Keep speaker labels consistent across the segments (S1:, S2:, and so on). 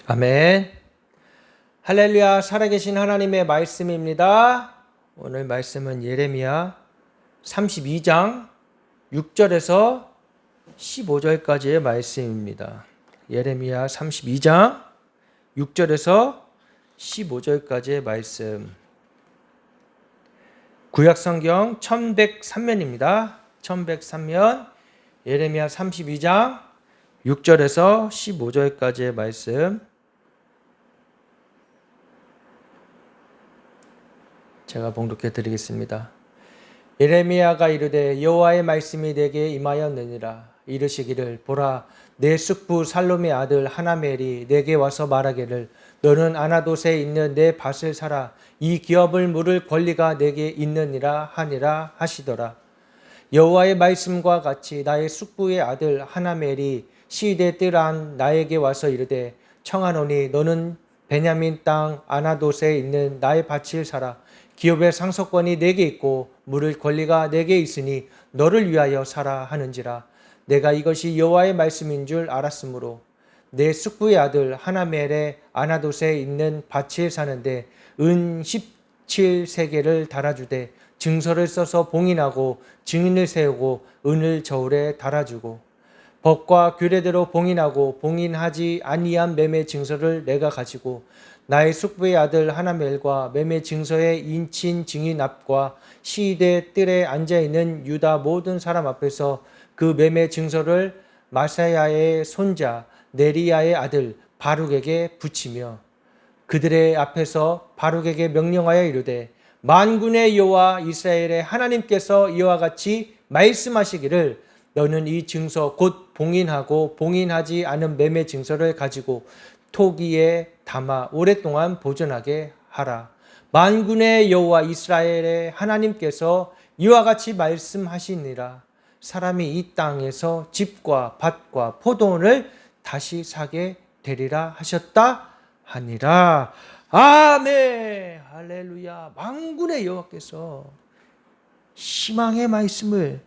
S1: 아멘. 할렐루야. 살아계신 하나님의 말씀입니다. 오늘 말씀은 예레미야 32장 6절에서 15절까지의 말씀입니다. 예레미야 32장 6절에서 15절까지의 말씀. 구약성경 1103면입니다. 1103면 예레미야 32장 6절에서 15절까지의 말씀. 제가 봉독해 드리겠습니다. 예레미야가 이르되 여호와의 말씀이 내게 임하였느니라. 이르시기를 보라, 내 숙부 살롬의 아들 하나멜이 내게 와서 말하기를 너는 아나돗에 있는 내 밭을 사라. 이 기업을 물을 권리가 내게 있느니라 하니라 하시더라. 여호와의 말씀과 같이 나의 숙부의 아들 하나멜이 시대 뜰한 나에게 와서 이르되 청하노니 너는 베냐민 땅 아나돗에 있는 나의 밭을 사라. 기업의 상속권이 내게 있고 물을 권리가 내게 있으니 너를 위하여 사라 하는지라. 내가 이것이 여호와의 말씀인 줄 알았으므로 내 숙부의 아들 하나멜의 아나돗에 있는 밭을 사는데 은 17세겔을 달아주되 증서를 써서 봉인하고 증인을 세우고 은을 저울에 달아주고 법과 규례대로 봉인하고 봉인하지 아니한 매매 증서를 내가 가지고 나의 숙부의 아들 하나멜과 매매 증서의 인친 증인 앞과 시대 뜰에 앉아있는 유다 모든 사람 앞에서 그 매매 증서를 마사야의 손자 네리야의 아들 바룩에게 붙이며 그들의 앞에서 바룩에게 명령하여 이르되 만군의 여호와 이스라엘의 하나님께서 이와 같이 말씀하시기를 너는 이 증서 곧 봉인하고 봉인하지 않은 매매 증서를 가지고 토기에 담아 오랫동안 보존하게 하라. 만군의 여호와 이스라엘의 하나님께서 이와 같이 말씀하시니라. 사람이 이 땅에서 집과 밭과 포도원을 다시 사게 되리라 하셨다 하니라. 아멘. 할렐루야. 만군의 여호와께서 희망의 말씀을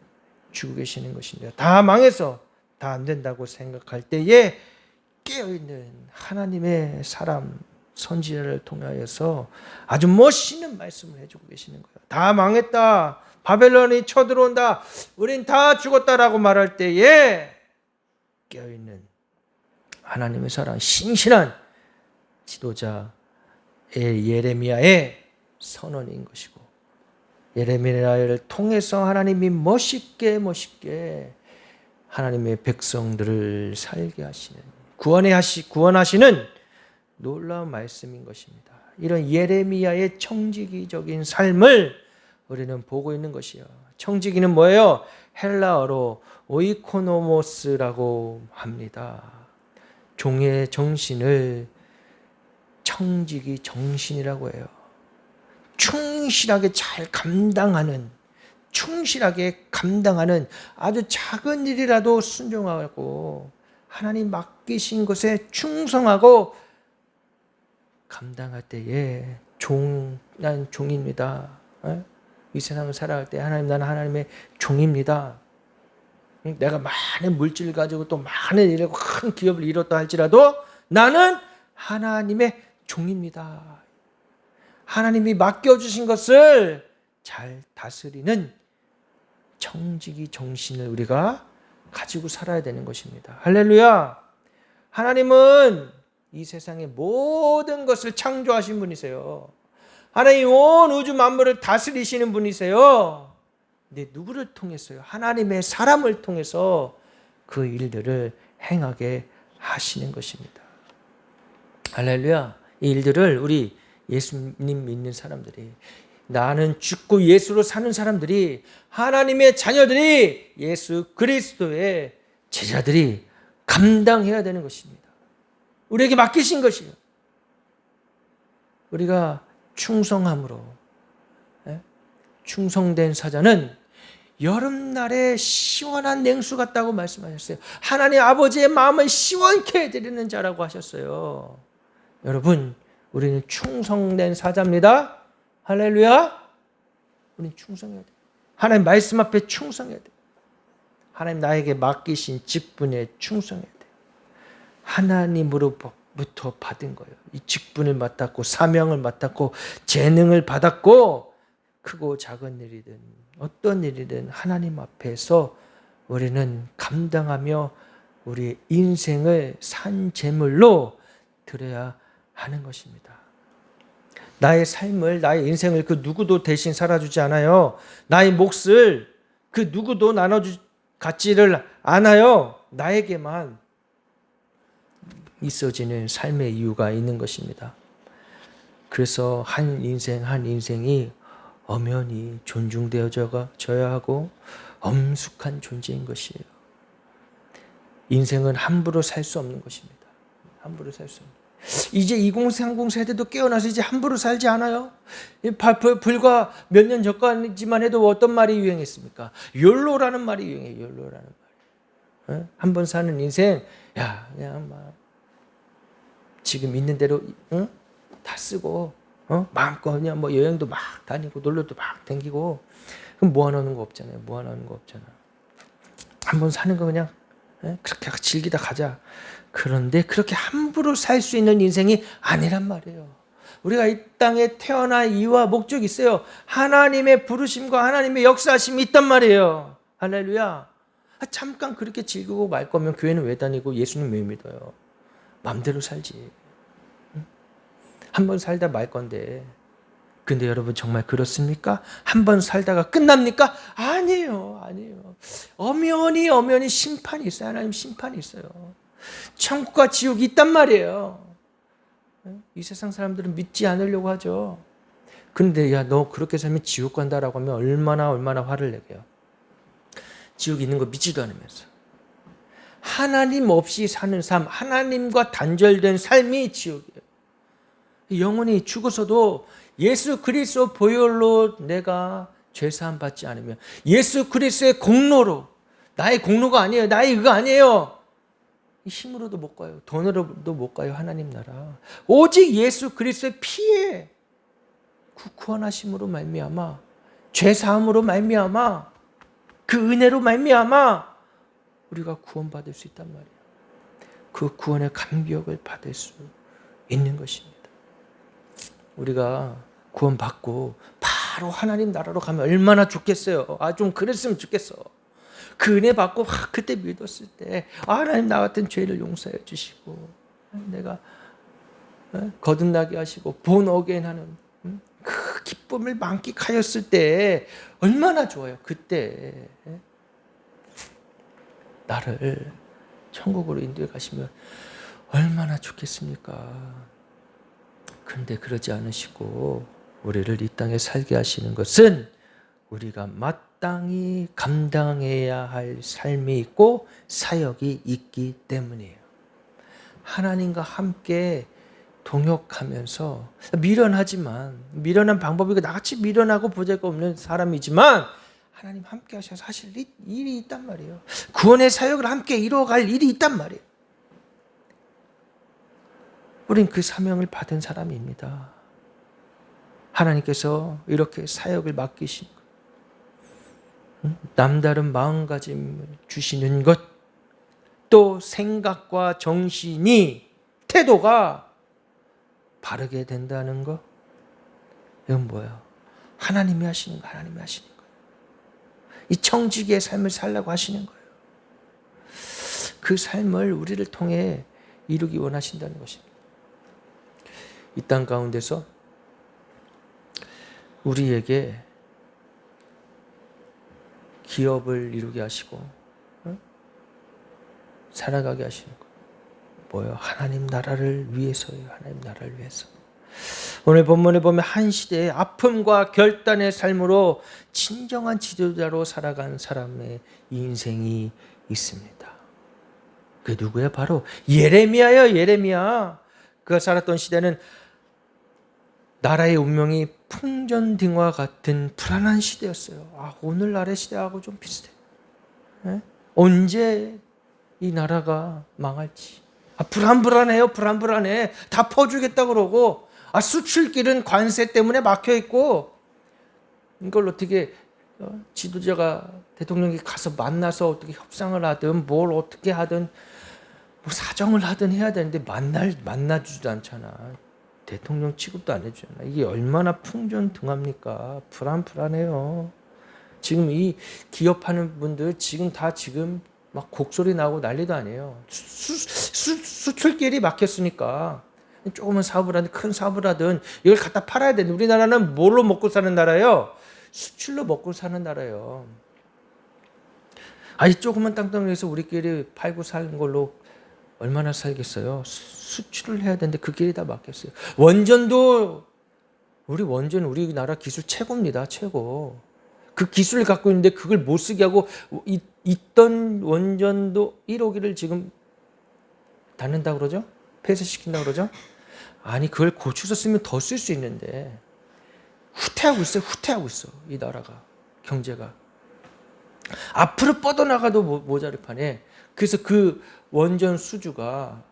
S1: 주고 계시는 것입니다. 다 망해서 다 안 된다고 생각할 때에 깨어있는 하나님의 사람 선지자를 통하여서 아주 멋있는 말씀을 해주고 계시는 거예요. 다 망했다. 바벨론이 쳐들어온다. 우린 다 죽었다라고 말할 때에 깨어있는 하나님의 사람 신실한 지도자의 예레미야의 선언인 것이고 예레미야를 통해서 하나님이 멋있게 하나님의 백성들을 살게 하시는 구원하시는 놀라운 말씀인 것입니다. 이런 예레미야의 청지기적인 삶을 우리는 보고 있는 것이요. 청지기는 뭐예요? 헬라어로 오이코노모스라고 합니다. 종의 정신을 청지기 정신이라고 해요. 충실하게 감당하는 아주 작은 일이라도 순종하고 하나님 맡기신 것에 충성하고 감당할 때에 난 종입니다. 이 세상을 살아갈 때 하나님 나는 하나님의 종입니다. 내가 많은 물질 가지고 또 많은 일을 큰 기업을 이뤘다 할지라도 나는 하나님의 종입니다. 하나님이 맡겨주신 것을 잘 다스리는 청지기 정신을 우리가 가지고 살아야 되는 것입니다. 할렐루야. 하나님은 이 세상의 모든 것을 창조하신 분이세요. 하나님 온 우주 만물을 다스리시는 분이세요. 근데 누구를 통해서요? 하나님의 사람을 통해서 그 일들을 행하게 하시는 것입니다. 할렐루야. 이 일들을 우리 예수님 믿는 사람들이 나는 죽고 예수로 사는 사람들이 하나님의 자녀들이 예수 그리스도의 제자들이 감당해야 되는 것입니다. 우리에게 맡기신 것이에요. 우리가 충성함으로 충성된 사자는 여름날에 시원한 냉수 같다고 말씀하셨어요. 하나님 아버지의 마음을 시원케 해드리는 자라고 하셨어요. 여러분 우리는 충성된 사자입니다. 할렐루야. 우리는 충성해야 돼. 하나님 말씀 앞에 충성해야 돼. 하나님 나에게 맡기신 직분에 충성해야 돼. 하나님으로 받은 거예요. 이 직분을 맡았고 사명을 맡았고 재능을 받았고 크고 작은 일이든 어떤 일이든 하나님 앞에서 우리는 감당하며 우리 인생을 산 제물로 드려야 하는 것입니다. 나의 삶을, 나의 인생을 그 누구도 대신 살아주지 않아요. 나의 몫을 그 누구도 갖지를 않아요. 나에게만 있어지는 삶의 이유가 있는 것입니다. 그래서 한 인생이 엄연히 존중되어져야 하고 엄숙한 존재인 것이에요. 인생은 함부로 살 수 없는 것입니다. 함부로 살 수 없는. 이제 2030 세대도 깨어나서 이제 함부로 살지 않아요. 불과 몇 년 전까지만 해도 어떤 말이 유행했습니까? 욜로라는 말이 유행해요. 욜로라는 말. 한 번 사는 인생, 야, 그냥 막 지금 있는 대로 다 쓰고 마음껏 그냥 뭐 여행도 막 다니고 놀러도 막 다니고 그럼 모아놓는 거 없잖아요. 모아놓는 거 없잖아. 한 번 사는 거 그냥 그렇게 즐기다 가자. 그런데 그렇게 함부로 살 수 있는 인생이 아니란 말이에요. 우리가 이 땅에 태어난 이유와 목적이 있어요. 하나님의 부르심과 하나님의 역사하심이 있단 말이에요. 할렐루야. 잠깐 그렇게 즐기고 말 거면 교회는 왜 다니고 예수님 왜 믿어요? 마음대로 살지. 한 번 살다 말 건데. 근데 여러분 정말 그렇습니까? 한 번 살다가 끝납니까? 아니에요. 아니에요. 엄연히 심판이 있어요. 하나님 심판이 있어요. 천국과 지옥이 있단 말이에요. 이 세상 사람들은 믿지 않으려고 하죠. 근데 야, 너 그렇게 살면 지옥 간다라고 하면 얼마나 화를 내게요. 지옥 있는 거 믿지도 않으면서. 하나님 없이 사는 삶, 하나님과 단절된 삶이 지옥이에요. 영혼이 죽어서도 예수 그리스도 보혈로 내가 죄사함 받지 않으면 예수 그리스도의 공로로, 나의 공로가 아니에요. 나의 의가 아니에요. 힘으로도 못 가요. 돈으로도 못 가요. 하나님 나라. 오직 예수 그리스도의 피에 구원하심으로 말미암아, 죄사함으로 말미암아, 그 은혜로 말미암아 우리가 구원받을 수 있단 말이에요. 그 구원의 감격을 받을 수 있는 것입니다. 우리가 구원받고 바로 하나님 나라로 가면 얼마나 좋겠어요. 좀 그랬으면 좋겠어. 그 은혜 받고 그때 믿었을 때 하나님 나 같은 죄를 용서해 주시고 내가 거듭나게 하시고 본 어게인 하는 그 기쁨을 만끽하였을 때 얼마나 좋아요. 그때 나를 천국으로 인도해 가시면 얼마나 좋겠습니까? 그런데 그러지 않으시고 우리를 이 땅에 살게 하시는 것은 우리가 마땅히 감당해야 할 삶이 있고 사역이 있기 때문이에요. 하나님과 함께 동역하면서 미련한 방법이고 나같이 미련하고 보잘것없는 사람이지만 하나님 함께 하셔서 하실 일이 있단 말이에요. 구원의 사역을 함께 이루어갈 일이 있단 말이에요. 우린 그 사명을 받은 사람입니다. 하나님께서 이렇게 사역을 맡기신 것, 남다른 마음가짐을 주시는 것, 또 생각과 정신이, 태도가 바르게 된다는 것, 이건 뭐예요? 하나님이 하시는 거, 하나님이 하시는 거예요. 이 청지기의 삶을 살라고 하시는 거예요. 그 삶을 우리를 통해 이루기 원하신다는 것입니다. 이 땅 가운데서 우리에게 기업을 이루게 하시고 살아가게 하시는 거 뭐예요? 하나님 나라를 위해서예요. 하나님 나라를 위해서. 오늘 본문에 보면 한 시대의 아픔과 결단의 삶으로 진정한 지도자로 살아간 사람의 인생이 있습니다. 그게 누구예요? 바로 예레미야예요. 예레미야. 그가 살았던 시대는 나라의 운명이 풍전등화 같은 불안한 시대였어요. 오늘날의 시대하고 좀 비슷해요. 언제 이 나라가 망할지. 불안해요. 불안해. 다 퍼주겠다 그러고 수출길은 관세 때문에 막혀있고 이걸 어떻게 지도자가 대통령이 가서 만나서 어떻게 협상을 하든 뭘 어떻게 하든 뭐 사정을 하든 해야 되는데 만나주지도 않잖아. 대통령 취급도 안 해주잖아. 이게 얼마나 풍전등합니까? 불안해요. 지금 이 기업하는 분들 지금 막 곡소리 나고 난리도 아니에요. 수출길이 막혔으니까 조그만 사업을 하든 큰 사업을 하든 이걸 갖다 팔아야 되는데 우리나라는 뭘로 먹고 사는 나라예요? 수출로 먹고 사는 나라예요. 아니 조그만 땅덩어리에서 우리끼리 팔고 사는 걸로 얼마나 살겠어요? 수출을 해야 되는데 그 길이 다 막혔어요. 원전도 우리나라 기술 최고입니다. 최고. 그 기술을 갖고 있는데 그걸 못 쓰게 하고 있던 원전도 1호기를 지금 닫는다고 그러죠? 폐쇄시킨다고 그러죠? 아니 그걸 고쳐서 쓰면 더 쓸 수 있는데 후퇴하고 있어. 이 나라가. 경제가. 앞으로 뻗어나가도 모자를 판에. 그래서 그 원전 수주가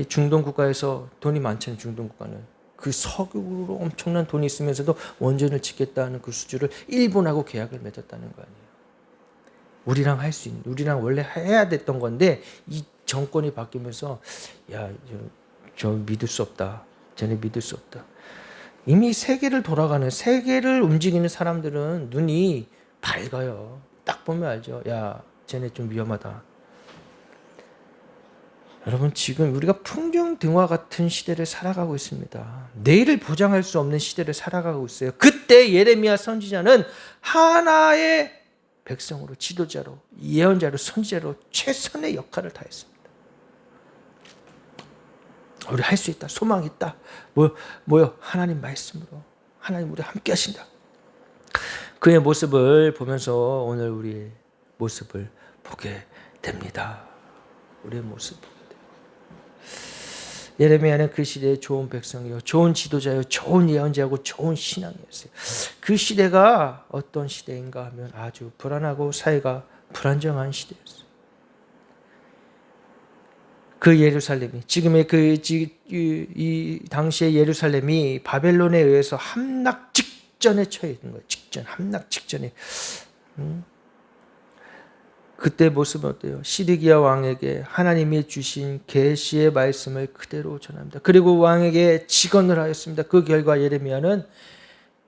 S1: 중동 국가에서 돈이 많잖아요. 중동 국가는. 그 석유로 엄청난 돈이 있으면서도 원전을 짓겠다는 그 수주를 일본하고 계약을 맺었다는 거 아니에요. 우리랑 원래 해야 됐던 건데 이 정권이 바뀌면서 야, 저 믿을 수 없다. 쟤네 믿을 수 없다. 이미 세계를 움직이는 사람들은 눈이 밝아요. 딱 보면 알죠. 야, 쟤네 좀 위험하다. 여러분 지금 우리가 풍경등화 같은 시대를 살아가고 있습니다. 내일을 보장할 수 없는 시대를 살아가고 있어요. 그때 예레미야 선지자는 하나의 백성으로 지도자로 예언자로 선지자로 최선의 역할을 다했습니다. 우리 할 수 있다. 소망이 있다. 뭐요? 하나님 말씀으로 하나님 우리 함께 하신다. 그의 모습을 보면서 오늘 우리의 모습을 보게 됩니다. 우리의 모습 보게 돼요. 예레미야는 그 시대의 좋은 백성이요, 좋은 지도자요, 좋은 예언자고 좋은 신앙이었어요. 그 시대가 어떤 시대인가 하면 아주 불안하고 사회가 불안정한 시대였어요. 그 예루살렘이 지금의 이 당시의 예루살렘이 바벨론에 의해서 함락 직전에 처해 있는 거예요. 함락 직전에. 그때 모습은 어때요? 시드기야 왕에게 하나님이 주신 계시의 말씀을 그대로 전합니다. 그리고 왕에게 직언을 하였습니다. 그 결과 예레미야는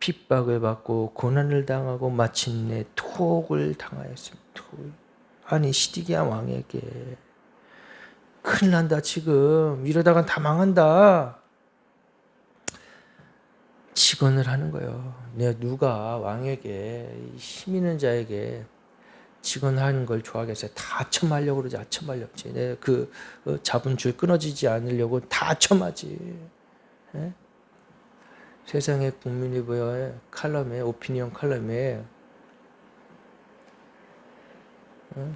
S1: 핍박을 받고 고난을 당하고 마침내 투옥을 당하였습니다. 아니 시드기야 왕에게 큰일 난다 지금 이러다간 다 망한다. 직언을 하는 거예요. 누가 왕에게 힘 있는 자에게 직언하는 걸 좋아하겠어요. 다 아첨하려고 그러지. 아첨하려지. 그 잡은 줄 끊어지지 않으려고 다 아첨하지. 예? 세상의 국민리버의 칼럼에 오피니언 칼럼에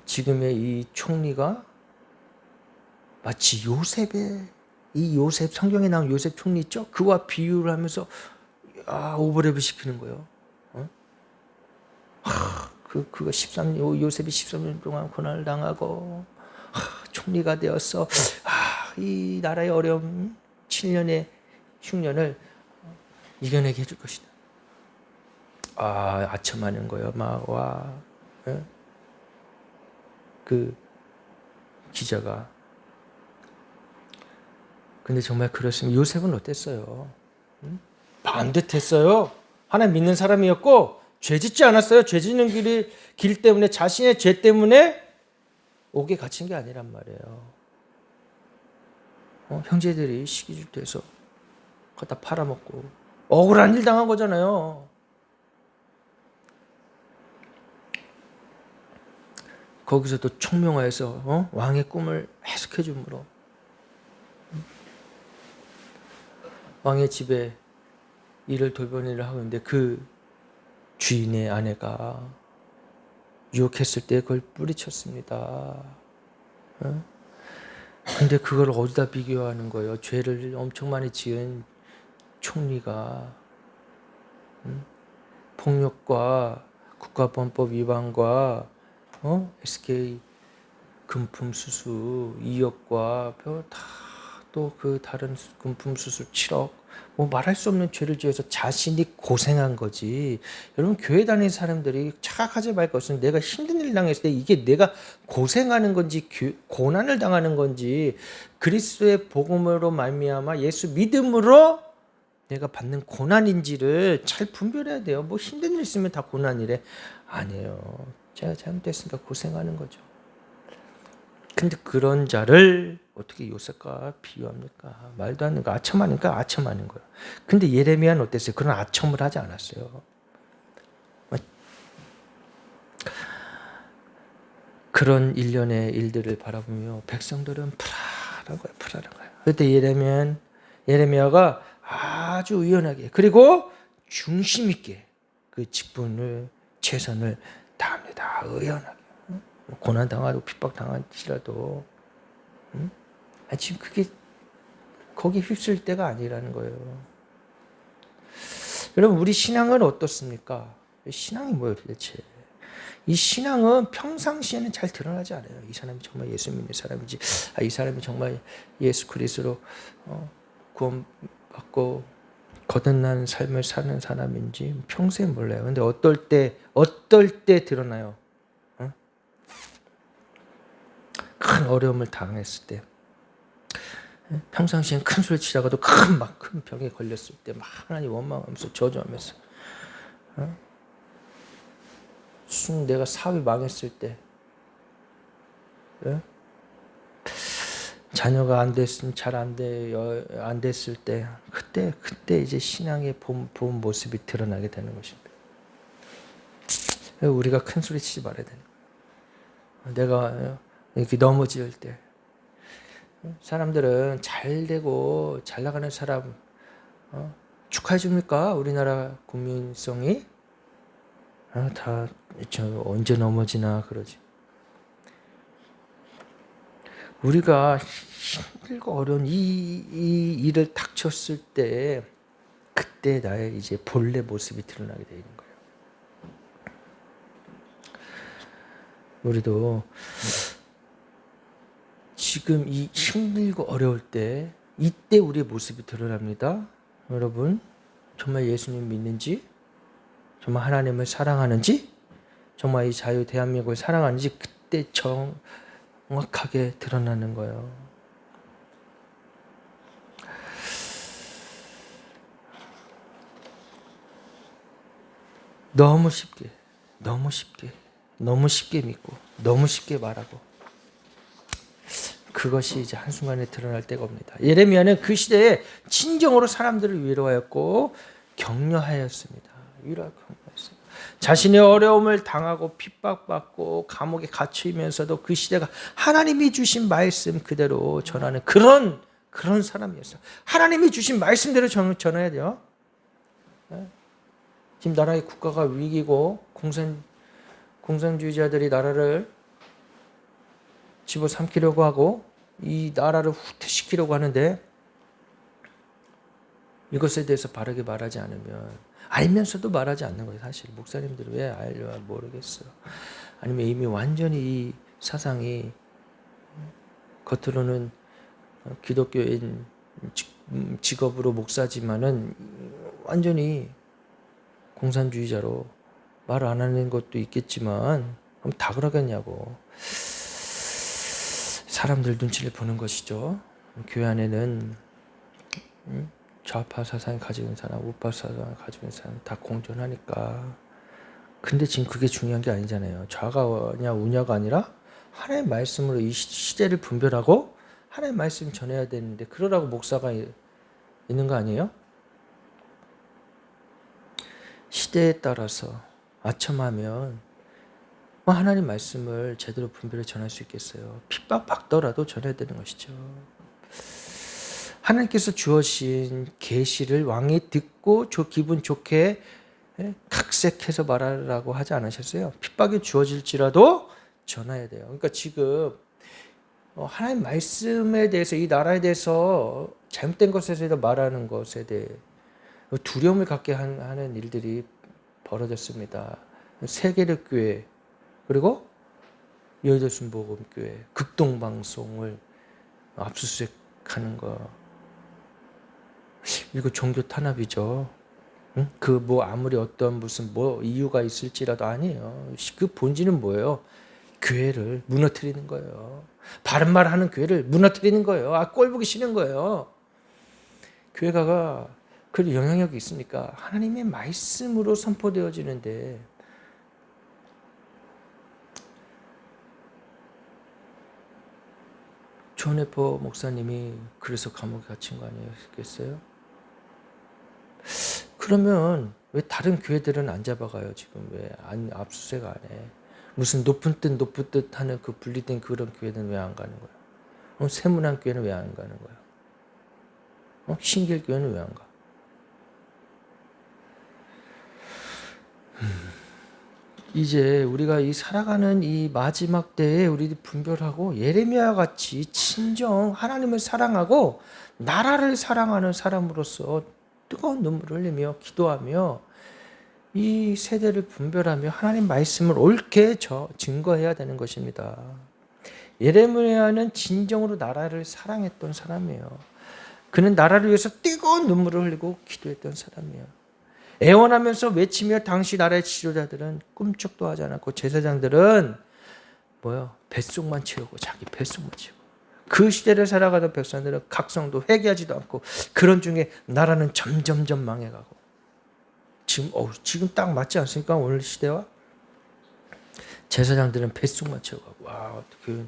S1: 지금의 이 총리가 마치 요셉 성경에 나온 요셉 총리 있죠? 그와 비유를 하면서 오버랩을 시키는 거예요. 그가 요셉이 13년 동안 고난을 당하고 총리가 되었어. 이 나라의 어려움 7년의 흉년을 이겨내게 해줄 것이다. 아첨하는 거예요. 그 기자가. 근데 정말 그렇습니다. 요셉은 어땠어요? 반듯했어요. 하나님 믿는 사람이었고 죄 짓지 않았어요. 죄 짓는 길 때문에 자신의 죄 때문에 옥에 갇힌 게 아니란 말이에요. 형제들이 시기질투해서 갖다 팔아먹고 억울한 일 당한 거잖아요. 거기서 또 총명화해서 왕의 꿈을 해석해 줌으로 왕의 집에 일을 돌보는 일을 하고 있는데 그 주인의 아내가 유혹했을 때 그걸 뿌리쳤습니다. 근데 그걸 어디다 비교하는 거예요? 죄를 엄청 많이 지은 총리가 폭력과 국가범법 위반과 SK 금품 수수 2억과 다 또 그 다른 금품 수술 7억, 뭐 말할 수 없는 죄를 지어서 자신이 고생한 거지. 여러분, 교회 다니는 사람들이 착각하지 말 것은 내가 힘든 일 당했을 때 이게 내가 고생하는 건지 고난을 당하는 건지, 그리스도의 복음으로 말미암아 예수 믿음으로 내가 받는 고난인지를 잘 분별해야 돼요. 뭐 힘든 일 있으면 다 고난이래. 아니에요. 제가 잘못했으니까 고생하는 거죠. 근데 그런 자를 어떻게 요셉과 비유합니까? 말도 안 되는 거. 아첨하니까 아첨하는 거예요. 근데 예레미야는 어땠어요? 그런 아첨을 하지 않았어요. 그런 일련의 일들을 바라보며 백성들은 불안한 거예요. 불안한 거예요. 그때 예레미야가 아주 의연하게, 그리고 중심 있게 그 직분을, 최선을 다합니다. 의연하게. 고난 당하고 핍박 당할지라도, 지금 그게 거기 휩쓸 때가 아니라는 거예요. 여러분, 우리 신앙은 어떻습니까? 신앙이 뭐예요, 도대체? 이 신앙은 평상시에는 잘 드러나지 않아요. 이 사람이 정말 예수 믿는 사람인지, 이 사람이 정말 예수 그리스도로 구원받고 거듭난 삶을 사는 사람인지 평소에 몰라요. 근데 어떨 때 드러나요? 큰 어려움을 당했을 때, 평상시엔 큰 소리 치다가도 큰 병에 걸렸을 때 막 하나님 원망하면서 저주하면서, 내가 사업이 망했을 때, 자녀가 안 됐으면 안 됐을 때, 그때 이제 신앙의 본 모습이 드러나게 되는 것입니다. 우리가 큰 소리 치지 말아야 되는 거예요. 내가 이렇게 넘어질 때, 사람들은 잘 되고 잘 나가는 사람 축하해 줍니까? 우리나라 국민성이 다 저 언제 넘어지나 그러지. 우리가 힘들고 어려운 이 일을 닥쳤을 때, 그때 나의 이제 본래 모습이 드러나게 되는 거예요. 우리도 지금 이 힘들고 어려울 때, 이때 우리의 모습이 드러납니다. 여러분, 정말 예수님 믿는지, 정말 하나님을 사랑하는지, 정말 이 자유 대한민국을 사랑하는지, 그때 정확하게 드러나는 거예요. 너무 쉽게 믿고 너무 쉽게 말하고, 그것이 이제 한순간에 드러날 때가 옵니다. 예레미야는 그 시대에 진정으로 사람들을 위로하였고 격려하였습니다. 자신의 어려움을 당하고 핍박받고 감옥에 갇히면서도 그 시대가 하나님이 주신 말씀 그대로 전하는 그런 사람이었어요. 하나님이 주신 말씀대로 전해야 돼요. 지금 나라의 국가가 위기고 공산주의자들이 나라를 집어삼키려고 하고 이 나라를 후퇴시키려고 하는데, 이것에 대해서 바르게 말하지 않으면, 알면서도 말하지 않는 거예요. 사실 목사님들이 왜 알려 모르겠어요. 아니면 이미 완전히 이 사상이 겉으로는 기독교인 직업으로 목사지만은 완전히 공산주의자로 말 안 하는 것도 있겠지만, 그럼 다 그러겠냐고. 사람들 눈치를 보는 것이죠. 교회 안에는 좌파 사상을 가지고 있는 사람, 우파 사상을 가지고 있는 사람 다 공존하니까. 근데 지금 그게 중요한 게 아니잖아요. 좌가냐 우냐가 아니라 하나님의 말씀으로 이 시대를 분별하고 하나님의 말씀 전해야 되는데, 그러라고 목사가 있는 거 아니에요? 시대에 따라서 아첨하면 하나님 말씀을 제대로 분별해 전할 수 있겠어요. 핍박받더라도 전해야 되는 것이죠. 하나님께서 주어진 계시를 왕이 듣고 기분 좋게 각색해서 말하라고 하지 않으셨어요. 핍박이 주어질지라도 전해야 돼요. 그러니까 지금 하나님 말씀에 대해서, 이 나라에 대해서 잘못된 것에 대해서 말하는 것에 대해 두려움을 갖게 하는 일들이 벌어졌습니다. 세계력 교회, 그리고 여의도 순복음교회 극동방송을 압수수색 가는 거. 이거 종교 탄압이죠. 응? 그 뭐 아무리 어떤 무슨 뭐 이유가 있을지라도 아니에요. 그 본질은 뭐예요? 교회를 무너뜨리는 거예요. 바른 말 하는 교회를 무너뜨리는 거예요. 꼴 보기 싫은 거예요. 교회가 그 영향력이 있으니까 하나님의 말씀으로 선포되어지는데 존 에퍼 목사님이 그래서 감옥에 갇힌 거 아니었겠어요? 그러면 왜 다른 교회들은 안 잡아가요? 지금 왜 안 압수수색 안 해? 무슨 높은 뜻 하는 그 분리된 그런 교회는 왜 안 가는 거야? 세문안 교회는 왜 안 가는 거야? 신길 교회는 왜 안 가? 이제 우리가 이 살아가는 이 마지막 때에 우리 분별하고 예레미야 같이 진정 하나님을 사랑하고 나라를 사랑하는 사람으로서 뜨거운 눈물을 흘리며 기도하며 이 세대를 분별하며 하나님 말씀을 옳게 증거해야 되는 것입니다. 예레미야는 진정으로 나라를 사랑했던 사람이에요. 그는 나라를 위해서 뜨거운 눈물을 흘리고 기도했던 사람이에요. 애원하면서 외치며 당시 나라의 지도자들은 꿈쩍도 하지 않았고 제사장들은 뱃속만 채우고 자기 뱃속만 채우고 그 시대를 살아가던 백성들은 각성도 회개하지도 않고 그런 중에 나라는 점점점 망해가고 지금 딱 맞지 않습니까? 오늘 시대와 제사장들은 뱃속만 채워가고 와 어떻게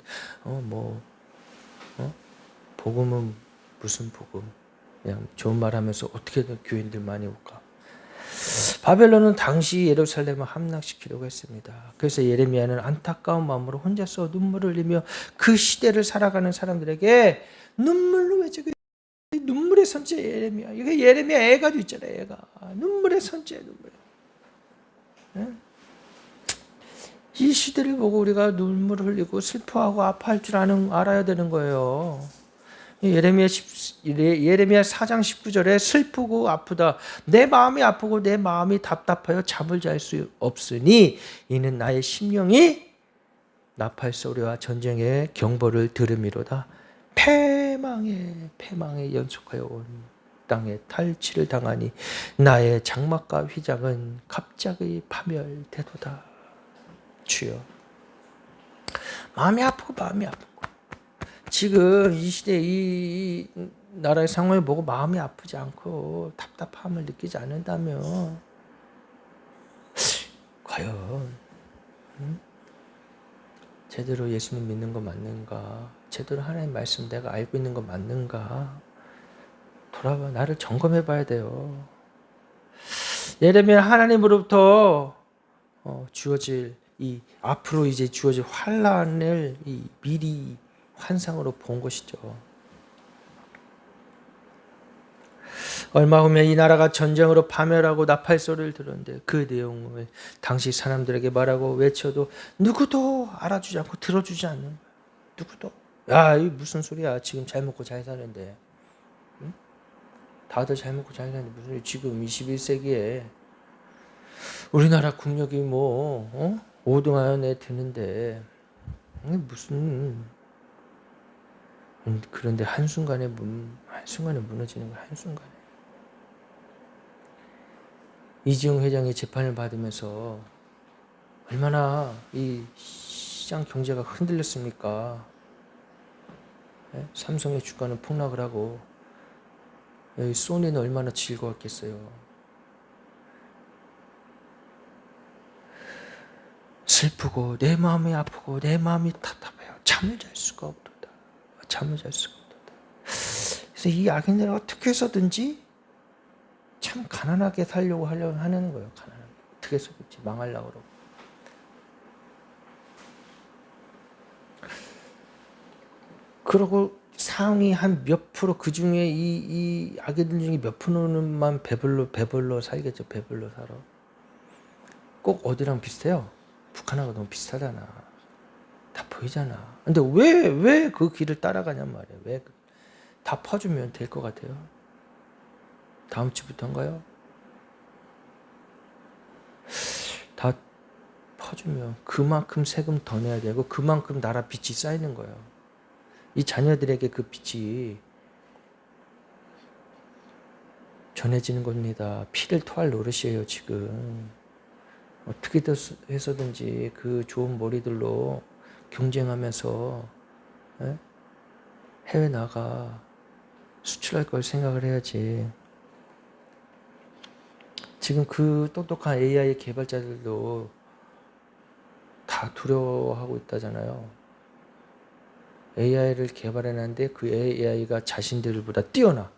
S1: 복음은 무슨 복음 그냥 좋은 말하면서 어떻게든 교인들 많이 올까? 바벨론은 당시 예루살렘을 함락시키려고 했습니다. 그래서 예레미야는 안타까운 마음으로 혼자서 눈물을 흘리며 그 시대를 살아가는 사람들에게 눈물로 외치고 눈물의 선체 예레미야. 이게 예레미야 애가도 있잖아요. 애가 눈물의 선체 눈물. 네? 이 시대를 보고 우리가 눈물을 흘리고 슬퍼하고 아파할 줄 알아야 되는 거예요. 예레미야 4장 19절에 슬프고 아프다. 내 마음이 아프고 내 마음이 답답하여 잠을 잘 수 없으니 이는 나의 심령이 나팔 소리와 전쟁의 경보를 들음이로다. 패망에 연속하여 온 땅에 탈취를 당하니 나의 장막과 휘장은 갑자기 파멸되도다. 주여. 마음이 아프고 지금 이 시대 이 나라의 상황을 보고 마음이 아프지 않고 답답함을 느끼지 않는다면 과연 제대로 예수님 믿는 거 맞는가? 제대로 하나님 말씀 내가 알고 있는 거 맞는가? 돌아봐 나를 점검해 봐야 돼요. 예레미야 하나님으로부터 주어질 이 앞으로 이제 주어질 환란을 이 미리 환상으로 본 것이죠. 얼마 후면 이 나라가 전쟁으로 파멸하고 나팔 소리를 들었는데 그 내용을 당시 사람들에게 말하고 외쳐도 누구도 알아주지 않고 들어주지 않는 거야. 누구도. 야, 이 무슨 소리야. 지금 잘 먹고 잘 사는데. 응? 다들 잘 먹고 잘 사는데 무슨 소리. 지금 21세기에 우리나라 국력이 5등 안에 드는데 무슨 그런데 한순간에 무너지는 거야. 한순간에. 이지용 회장이 재판을 받으면서 얼마나 이 시장 경제가 흔들렸습니까? 삼성의 주가는 폭락을 하고 소니는 얼마나 즐거웠겠어요. 슬프고 내 마음이 아프고 내 마음이 답답해요. 잠을 잘 수가 없도다. 그래서 이 악인들은 어떻게 해서든지 참 가난하게 살려고 하는 거예요. 가난하게. 어떻게 해서든지 망하려고 그러고. 그러고 상위 한 몇 프로 그 중에 이 악인들 중에 몇 프로는만 배불러 살겠죠. 배불러 살아. 꼭 어디랑 비슷해요? 북한하고 너무 비슷하잖아. 다 보이잖아. 근데 왜 그 길을 따라가냔 말이에요. 왜 다 퍼주면 될 것 같아요? 다음 주부터인가요? 다 퍼주면 그만큼 세금 더 내야 되고 그만큼 나라 빚이 쌓이는 거예요. 이 자녀들에게 그 빚이 전해지는 겁니다. 피를 토할 노릇이에요 지금. 어떻게 해서든지 그 좋은 머리들로 경쟁하면서 해외 나가 수출할 걸 생각을 해야지. 지금 그 똑똑한 AI 개발자들도 다 두려워하고 있다잖아요. AI를 개발해놨는데 그 AI가 자신들보다 뛰어나.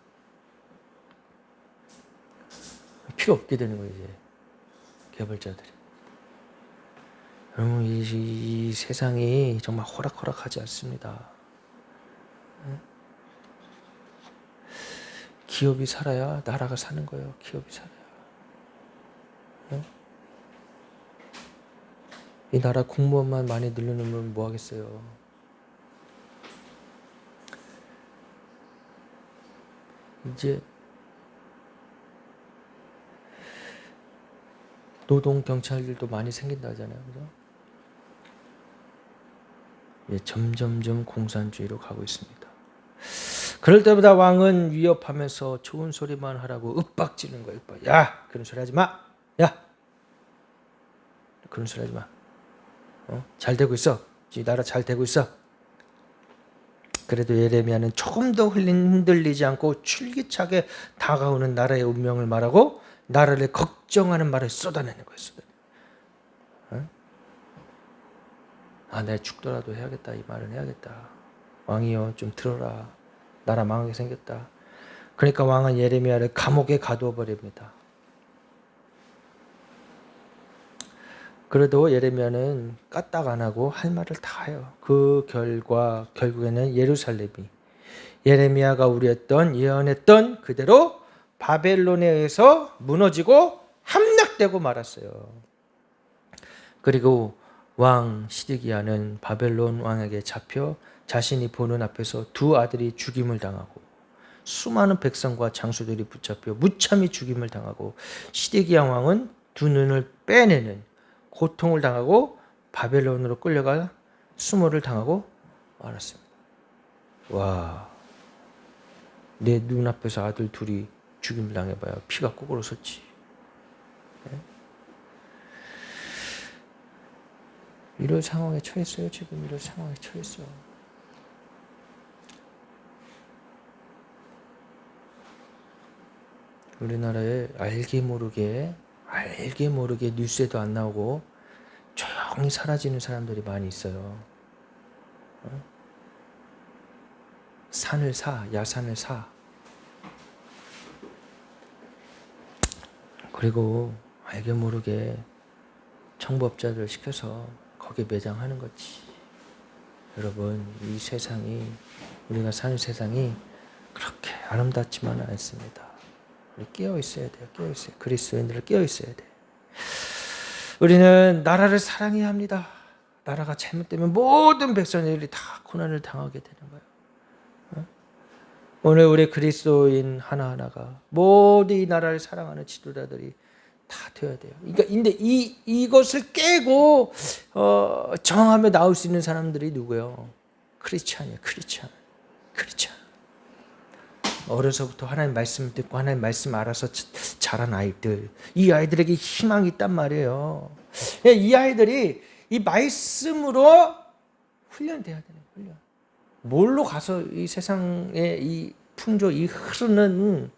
S1: 필요 없게 되는 거예요 이제 개발자들이. 여러분 이 세상이 정말 호락호락하지 않습니다. 기업이 살아야 나라가 사는 거예요. 기업이 살아야. 이 나라 공무원만 많이 늘려놓으면 뭐 하겠어요. 이제 노동 경찰들도 많이 생긴다 하잖아요. 그죠? 예, 점점점 공산주의로 가고 있습니다. 그럴 때마다 왕은 위협하면서 좋은 소리만 하라고 윽박지는 거예요. 야, 그런 소리 하지 마. 야, 그런 소리 하지 마. 잘 되고 있어. 이 나라 잘 되고 있어. 그래도 예레미야는 조금 더 흔들리지 않고 줄기차게 다가오는 나라의 운명을 말하고 나라를 걱정하는 말을 쏟아내는 거예요. 내가 죽더라도 해야겠다. 이 말은 해야겠다. 왕이여 좀 들어라. 나라 망하게 생겼다. 그러니까 왕은 예레미야를 감옥에 가두어 버립니다. 그래도 예레미야는 까딱 안 하고 할 말을 다 해요. 그 결과 결국에는 예루살렘이 예레미야가 우려했던 예언했던 그대로 바벨론에 의해서 무너지고 함락되고 말았어요. 그리고 왕 시드기야는 바벨론 왕에게 잡혀 자신이 보는 앞에서 두 아들이 죽임을 당하고 수많은 백성과 장수들이 붙잡혀 무참히 죽임을 당하고 시드기야 왕은 두 눈을 빼내는 고통을 당하고 바벨론으로 끌려가 수모를 당하고 말았습니다. 와, 내 눈앞에서 아들 둘이 죽임을 당해봐야 피가 거꾸로 섰지. 이런 상황에 처했어요. 지금 이런 상황에 처했어. 우리나라에 알게 모르게 뉴스에도 안 나오고 조용히 사라지는 사람들이 많이 있어요. 산을 사, 야산을 사. 그리고 알게 모르게 청부업자들 시켜서 거기에 매장하는 거지. 여러분, 이 세상이, 우리가 사는 세상이 그렇게 아름답지만은 않습니다. 우리 깨어 있어야 돼요. 깨어 있어요. 그리스도인들을 깨어 있어야 돼. 우리는 나라를 사랑해야 합니다. 나라가 잘못되면 모든 백성들이 다 고난을 당하게 되는 거예요. 오늘 우리 그리스도인 하나하나가 모두 이 나라를 사랑하는 지도자들이 다 되어야 돼요. 그러니까 근데 이것을 깨고 정하며 나올 수 있는 사람들이 누구예요? 크리스찬이에요. 크리스찬. 어려서부터 하나님 말씀을 듣고 하나님 말씀 알아서 자란 아이들, 이 아이들에게 희망이 있단 말이에요. 이 아이들이 이 말씀으로 훈련돼야 되는 훈련. 뭘로 가서 이 세상의 이 풍조, 이 흐르는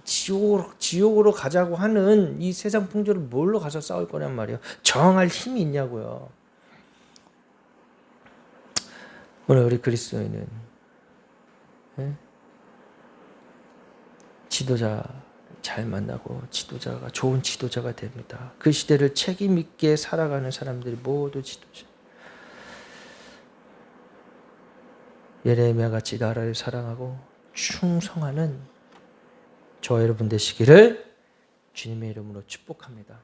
S1: 지옥으로 가자고 하는 이 세상 풍조를 뭘로 가서 싸울 거냔 말이에요. 저항할 힘이 있냐고요. 오늘 우리 그리스도인은 지도자 잘 만나고 지도자가 좋은 지도자가 됩니다. 그 시대를 책임 있게 살아가는 사람들이 모두 지도자. 예레미야 같이 나라를 사랑하고 충성하는 저와 여러분 되시기를 주님의 이름으로 축복합니다.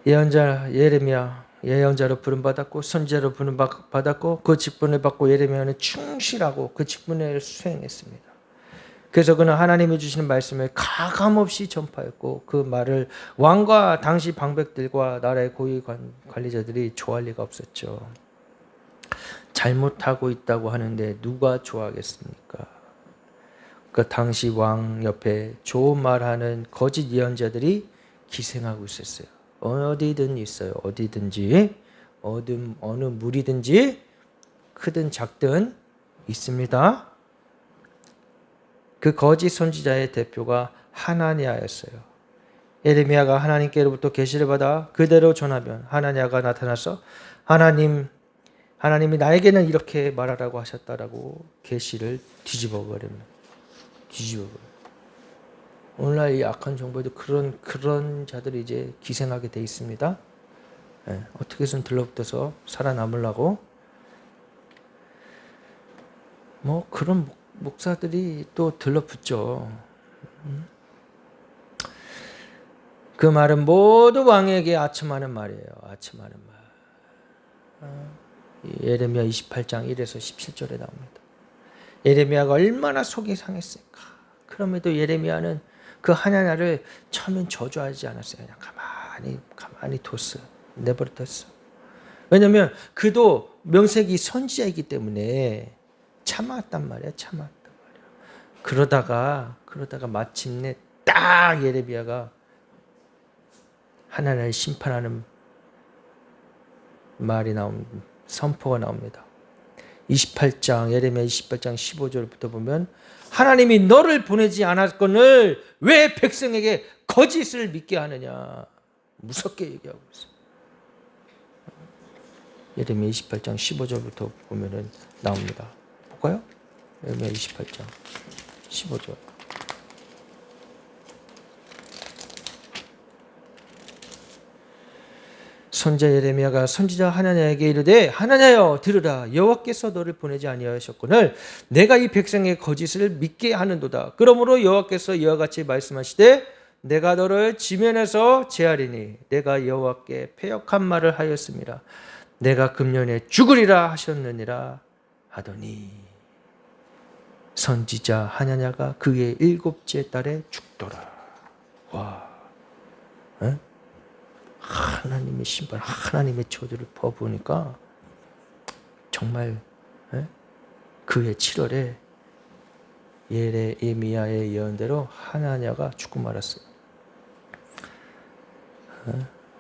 S1: 예언자 예레미야 예언자로 부름받았고 선지자로 부름받았고 그 직분을 받고 예레미야는 충실하고 그 직분을 수행했습니다. 그래서 그는 하나님이 주시는 말씀을 가감없이 전파했고 그 말을 왕과 당시 방백들과 나라의 고위 관리자들이 좋아할 리가 없었죠. 잘못하고 있다고 하는데 누가 좋아하겠습니까? 그 당시 왕 옆에 좋은 말하는 거짓 예언자들이 기생하고 있었어요. 어디든 있어요. 어디든지 어느 무리든지 크든 작든 있습니다. 그 거짓 선지자의 대표가 하나니아였어요. 예레미야가 하나님께로부터 계시를 받아 그대로 전하면 하나니아가 나타나서 하나님이 나에게는 이렇게 말하라고 하셨다라고 계시를 뒤집어 버립니다. 오늘날 이 악한 정보에도 그런 자들이 이제 기생하게 돼 있습니다. 네, 어떻게 해서든 들러붙어서 살아남으려고 뭐 그런 목사들이 또 들러붙죠. 그 말은 모두 왕에게 아첨하는 말이에요. 아첨하는 말. 예레미야 28장 1에서 17절에 나옵니다. 예레미야가 얼마나 속이 상했을까. 그럼에도 예레미야는 그 하나님을 처음엔 저주하지 않았어요. 그냥 가만히 뒀어요. 내버려뒀어. 왜냐하면 그도 명색이 선지자이기 때문에 참았단 말이야. 그러다가 마침내 딱 예레미야가 하나님을 심판하는 말이 선포가 나옵니다. 28장 예레미야 28장 15절부터 보면 하나님이 너를 보내지 않았거늘 왜 백성에게 거짓을 믿게 하느냐 무섭게 얘기하고 있어요. 예레미야 28장 15절부터 보면은 나옵니다. 볼까요? 예레미야 28장 15절. 선지자 예레미야가 선지자 하나냐에게 이르되 하나냐여 들으라 여호와께서 너를 보내지 아니하셨거늘 내가 이 백성의 거짓을 믿게 하는도다. 그러므로 여호와께서 이와 같이 말씀하시되 내가 너를 지면에서 제하리니 내가 여호와께 패역한 말을 하였음이라. 내가 금년에 죽으리라 하셨느니라 하더니 선지자 하나냐가 그의 7째 달에 죽더라. 와, 에? 하나님의 심판, 하나님의 저주를 퍼부으니까 정말 그해 7월에 예레미야의 예언대로 하나냐가 죽고 말았어요.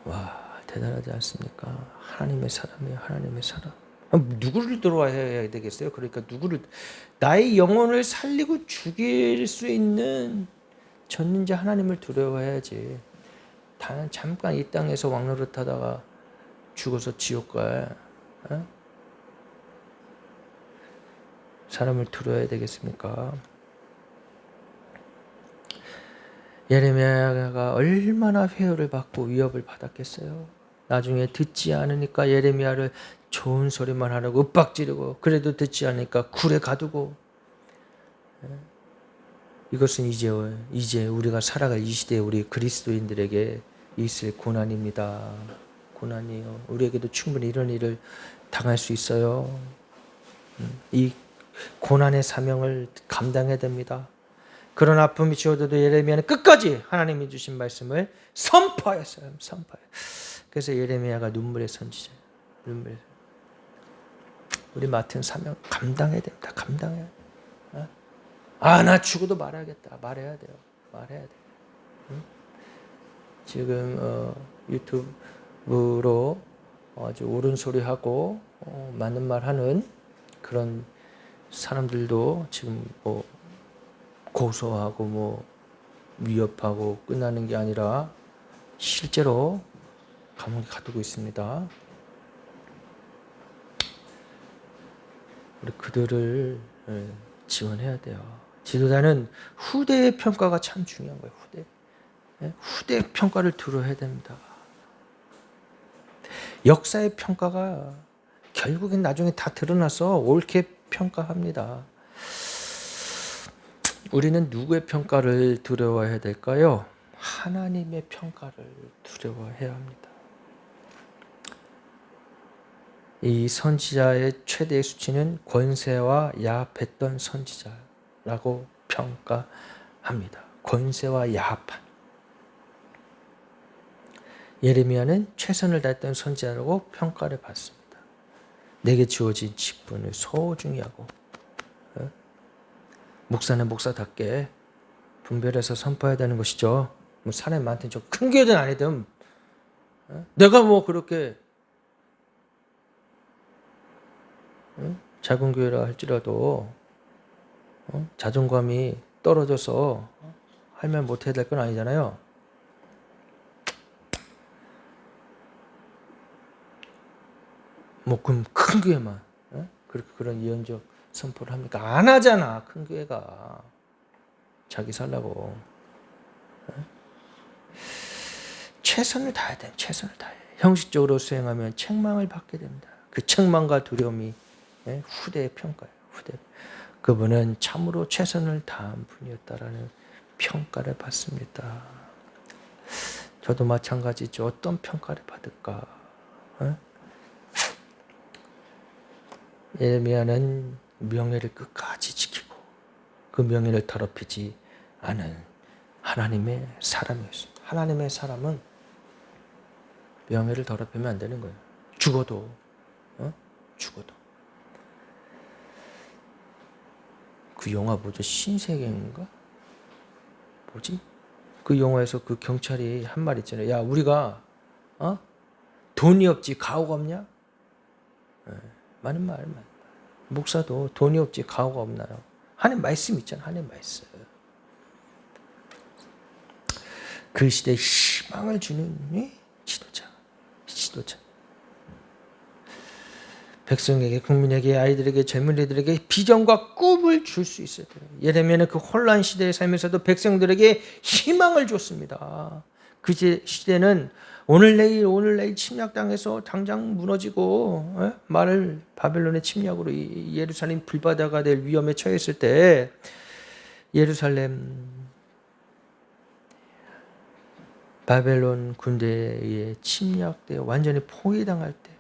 S1: 와, 대단하지 않습니까? 하나님의 사람이에요. 하나님의 사람. 누구를 들어와야 되겠어요? 그러니까 나의 영혼을 살리고 죽일 수 있는 전능자 하나님을 두려워해야지. 잠깐 이 땅에서 왕노릇하다가 죽어서 지옥 가야 사람을 두려워야 되겠습니까? 예레미야가 얼마나 회유를 받고 위협을 받았겠어요. 나중에 듣지 않으니까 예레미야를 좋은 소리만 하라고 윽박지르고 그래도 듣지 않으니까 굴에 가두고. 이것은 이제 우리가 살아갈 이 시대에 우리 그리스도인들에게 있을 고난입니다. 고난이요. 우리에게도 충분히 이런 일을 당할 수 있어요. 이 고난의 사명을 감당해야 됩니다. 그런 아픔이 지어도 예레미야는 끝까지 하나님이 주신 말씀을 선포하였어요. 그래서 예레미야가 눈물의 선지자예요. 우리 맡은 사명 감당해야 됩니다. 감당해야 돼요. 나 죽어도 말해야겠다. 말해야 돼요. 지금 유튜브로 아주 옳은 소리 하고 맞는 말 하는 그런 사람들도 지금 고소하고 위협하고 끝나는 게 아니라 실제로 감옥에 가두고 있습니다. 우리 그들을 지원해야 돼요. 지도자는 후대의 평가가 참 중요한 거예요. 후대 평가를 들어야 됩니다. 역사의 평가가 결국엔 나중에 다 드러나서 옳게 평가합니다. 우리는 누구의 평가를 두려워해야 될까요? 하나님의 평가를 두려워해야 합니다. 이 선지자의 최대의 수치는 권세와 야합했던 선지자라고 평가합니다. 권세와 야합한. 예레미야는 최선을 다했던 선지자라고 평가를 받습니다. 내게 주어진 직분을 소중히 하고 목사는 목사답게 분별해서 선포해야 되는 것이죠. 뭐 사람이 많든 좀 큰 교회든 아니든 내가 뭐 그렇게 작은 교회라 할지라도 자존감이 떨어져서 하면 못해야 될 건 아니잖아요. 뭐 그럼 큰 교회만 그렇게 그런 예언적 선포를 합니까? 안 하잖아. 큰 교회가 자기 살라고 최선을 다해야 돼요. 최선을 다해. 형식적으로 수행하면 책망을 받게 됩니다. 그 책망과 두려움이 후대의 평가예요. 후대. 그분은 참으로 최선을 다한 분이었다라는 평가를 받습니다. 저도 마찬가지죠. 어떤 평가를 받을까? 예레미야는 명예를 끝까지 지키고 그 명예를 더럽히지 않은 하나님의 사람이었습니다. 하나님의 사람은 명예를 더럽히면 안 되는 거예요. 죽어도 죽어도. 그 영화 뭐죠? 신세계인가? 뭐지? 그 영화에서 그 경찰이 한 말 있잖아요. 야, 우리가 돈이 없지 가오가 없냐? 많은 말. 목사도 돈이 없지 가오가 없나요? 하나님 말씀 있잖아. 하나님 말씀. 그 시대에 희망을 주는 지도자. 백성에게, 국민에게, 아이들에게, 젊은이들에게 비전과 꿈을 줄 수 있어야 돼요. 예레미야는 그 혼란 시대에 살면서도 백성들에게 희망을 줬습니다. 그 시대는 오늘 내일 침략당해서 당장 무너지고 말을 바벨론의 침략으로 예루살렘 불바다가 될 위험에 처했을 때 예루살렘 바벨론 군대에 침략돼 완전히 포위당할 때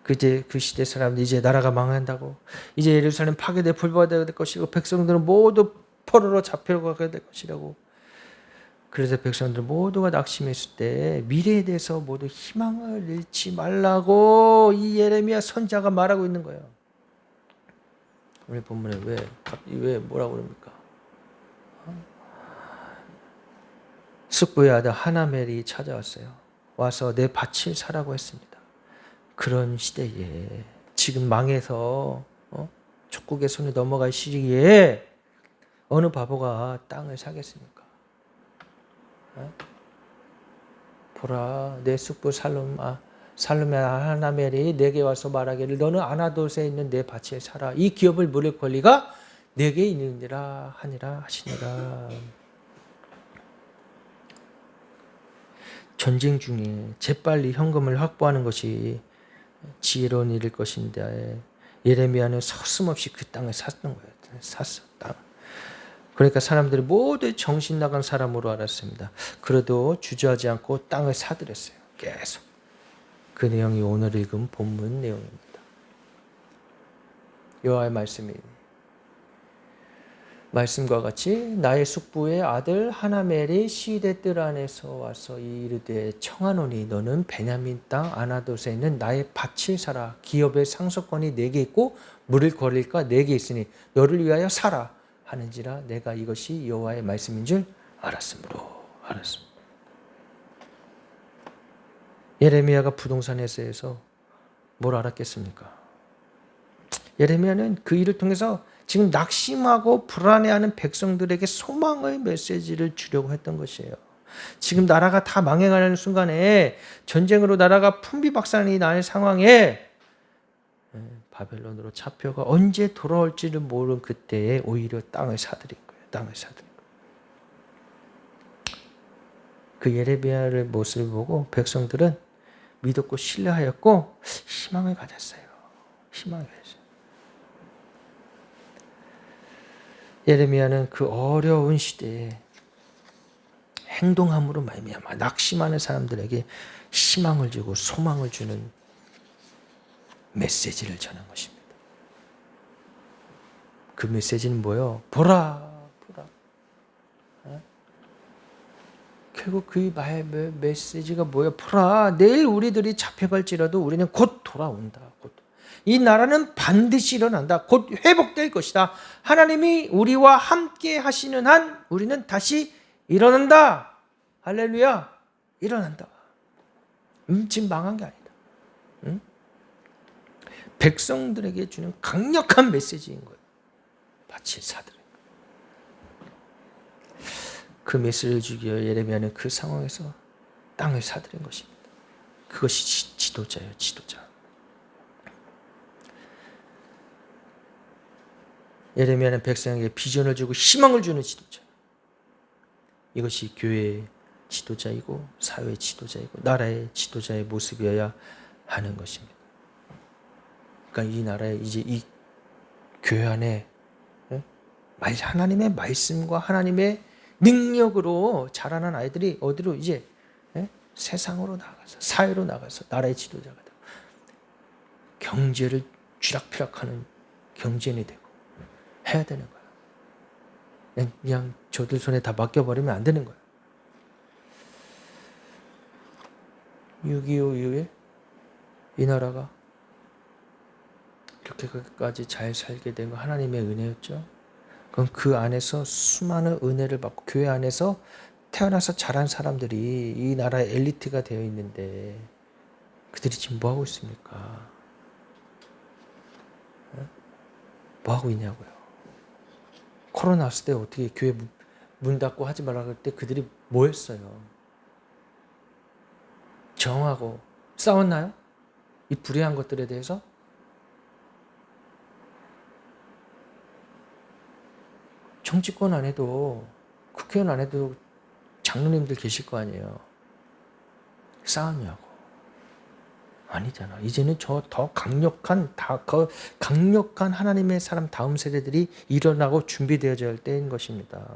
S1: 그제 그 시대 사람들이 이제 나라가 망한다고 이제 예루살렘 파괴돼 불바다가 될 것이고 백성들은 모두 포로로 잡혀가게 될 것이라고 그래서 백성들 모두가 낙심했을 때 미래에 대해서 모두 희망을 잃지 말라고 이 예레미야 선자가 말하고 있는 거예요. 오늘 본문에 왜 뭐라고 그럽니까? 숙부의 아들 하나멜이 찾아왔어요. 와서 내 밭을 사라고 했습니다. 그런 시대에 지금 망해서 족국의 손에 넘어갈 시기에 어느 바보가 땅을 사겠습니까? 보라 내 숙부 살룸의 하나멜이 내게 와서 말하기를 너는 아나돗에 있는 내 밭을 사라. 이 기업을 물을 권리가 내게 있느니라 하니라 하시니라. 전쟁 중에 재빨리 현금을 확보하는 것이 지혜로운 일일 것인데 예레미야는 서슴없이 그 땅을 샀던 거예요. 샀어 땅. 그러니까 사람들이 모두 정신 나간 사람으로 알았습니다. 그래도 주저하지 않고 땅을 사들였어요. 계속. 그 내용이 오늘 읽은 본문 내용입니다. 여호와의 말씀과 같이 나의 숙부의 아들 하나멜이 시대 뜰 안에서 와서 이르되 청하노니 너는 베냐민 땅 아나돗에 있는 나의 밭을 사라. 기업의 상속권이 내게 있고 물을 거릴까 내게 있으니 너를 위하여 사라 하는지라 내가 이것이 여호와의 말씀인 줄 알았으므로. 예레미야가 부동산에서 뭘 알았겠습니까? 예레미야는 그 일을 통해서 지금 낙심하고 불안해하는 백성들에게 소망의 메시지를 주려고 했던 것이에요. 지금 나라가 다 망해가는 순간에 전쟁으로 나라가 풍비박산이 날 상황에 바벨론으로 잡혀가 언제 돌아올지를 모르는 그때에 오히려 땅을 사들인 거예요. 그 예레미야의 모습을 보고 백성들은 믿었고 신뢰하였고 희망을 가졌어요. 예레미야는 그 어려운 시대에 행동함으로 말미암아 낙심하는 사람들에게 희망을 주고 소망을 주는 메시지를 전한 것입니다. 그 메시지는 뭐예요? 보라. 결국 그 메시지가 뭐예요? 보라. 내일 우리들이 잡혀갈지라도 우리는 곧 돌아온다. 이 나라는 반드시 일어난다. 곧 회복될 것이다. 하나님이 우리와 함께 하시는 한 우리는 다시 일어난다. 할렐루야. 일어난다. 지금 망한 게 아니다. 응? 백성들에게 주는 강력한 메시지인 거예요. 마치 사들에. 그 메시지를 주기 위해 예레미야는 그 상황에서 땅을 사들인 것입니다. 그것이 지도자예요. 지도자. 예레미야는 백성에게 비전을 주고 희망을 주는 지도자. 이것이 교회의 지도자이고 사회의 지도자이고 나라의 지도자의 모습이어야 하는 것입니다. 그러니까 이 나라에 이제 이 교회 안에 하나님의 말씀과 하나님의 능력으로 자라난 아이들이 어디로 이제 세상으로 나가서 사회로 나가서 나라의 지도자가 되고 경제를 쥐락펴락하는 경제인이 되고 해야 되는 거야. 그냥 저들 손에 다 맡겨버리면 안 되는 거야. 6.25 이후에 이 나라가 이렇게까지 잘 살게 된 건 하나님의 은혜였죠. 그럼 그 안에서 수많은 은혜를 받고 교회 안에서 태어나서 자란 사람들이 이 나라의 엘리트가 되어 있는데 그들이 지금 뭐 하고 있습니까? 뭐 하고 있냐고요. 코로나 왔을 때 어떻게 교회 문 닫고 하지 말라고 할 때 그들이 뭐 했어요? 정하고 싸웠나요? 이 불의한 것들에 대해서? 정치권 안에도 국회의원 안에도 장로님들 계실 거 아니에요. 싸웠냐고. 아니잖아. 이제는 저 더 강력한 강력한 하나님의 사람 다음 세대들이 일어나고 준비되어져야 할 때인 것입니다.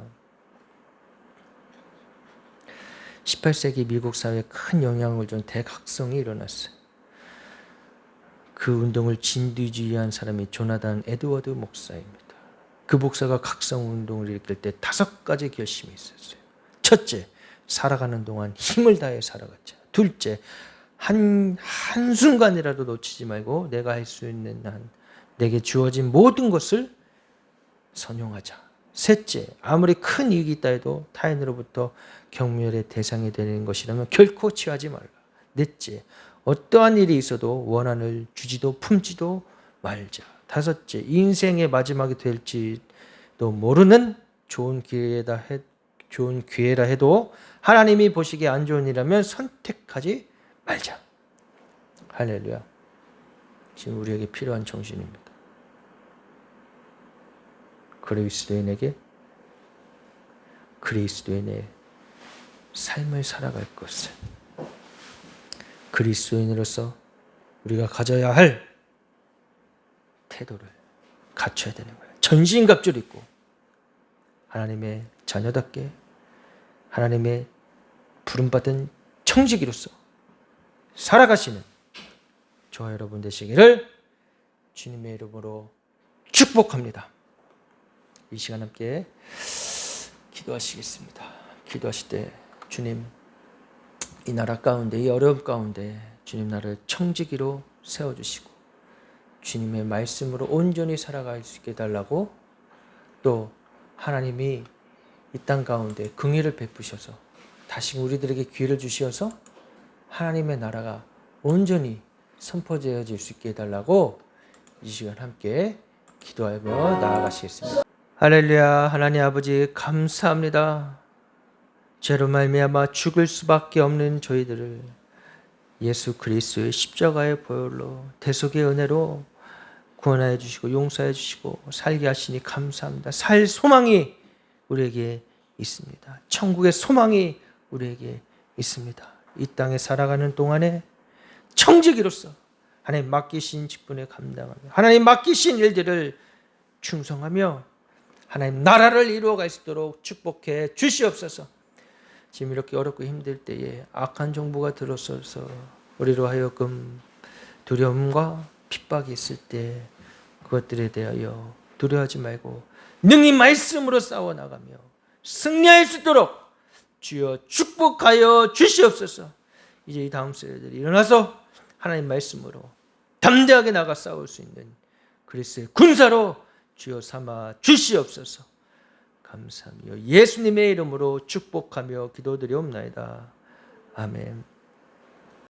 S1: 18세기 미국 사회에 큰 영향을 준 대각성이 일어났어요. 그 운동을 진두지휘한 사람이 조나단 에드워드 목사입니다. 그 목사가 각성 운동을 일으킬 때 5가지 결심이 있었어요. 첫째, 살아가는 동안 힘을 다해 살아갔자. 둘째, 한순간이라도 놓치지 말고 내가 할 수 있는 한 내게 주어진 모든 것을 선용하자. 셋째, 아무리 큰 이익이 있다 해도 타인으로부터 경멸의 대상이 되는 것이라면 결코 취하지 말라. 넷째, 어떠한 일이 있어도 원한을 주지도 품지도 말자. 다섯째, 인생의 마지막이 될지도 모르는 좋은 기회라 해도 하나님이 보시기에 안 좋은 일이라면 선택하지 말자. 할렐루야. 지금 우리에게 필요한 정신입니다. 그리스도인의 삶을 살아갈 것을 그리스도인으로서 우리가 가져야 할 태도를 갖춰야 되는 거예요. 전신갑주를 입고 하나님의 자녀답게 하나님의 부름받은 청지기로서 살아가시는 저와 여러분 되시기를 주님의 이름으로 축복합니다. 이 시간 함께 기도하시겠습니다. 기도하실 때 주님, 이 나라 가운데, 이 어려움 가운데 주님 나를 청지기로 세워주시고 주님의 말씀으로 온전히 살아갈 수 있게 해달라고, 또 하나님이 이 땅 가운데 긍휼을 베푸셔서 다시 우리들에게 기회를 주셔서 하나님의 나라가 온전히 선포되어질 수 있게 해달라고 이 시간 함께 기도하며 나아가시겠습니다. 할렐루야. 하나님 아버지 감사합니다. 죄로 말미암아 죽을 수밖에 없는 저희들을 예수 그리스도의 십자가의 보혈로 대속의 은혜로 구원하여 주시고 용서해 주시고 살게 하시니 감사합니다. 살 소망이 우리에게 있습니다. 천국의 소망이 우리에게 있습니다. 이 땅에 살아가는 동안에 청지기로서 하나님 맡기신 직분에 감당하며 하나님 맡기신 일들을 충성하며 하나님 나라를 이루어갈 수 있도록 축복해 주시옵소서. 지금 이렇게 어렵고 힘들 때에 악한 정보가 들어서서 우리로 하여금 두려움과 핍박이 있을 때 그것들에 대하여 두려워하지 말고 능히 말씀으로 싸워나가며 승리할 수 있도록 주여 축복하여 주시옵소서. 이제 이 다음 세대들이 일어나서 하나님 말씀으로 담대하게 나가 싸울 수 있는 그리스도의 군사로 주여 삼아 주시옵소서. 감사하며 예수님의 이름으로 축복하며 기도드리옵나이다. 아멘.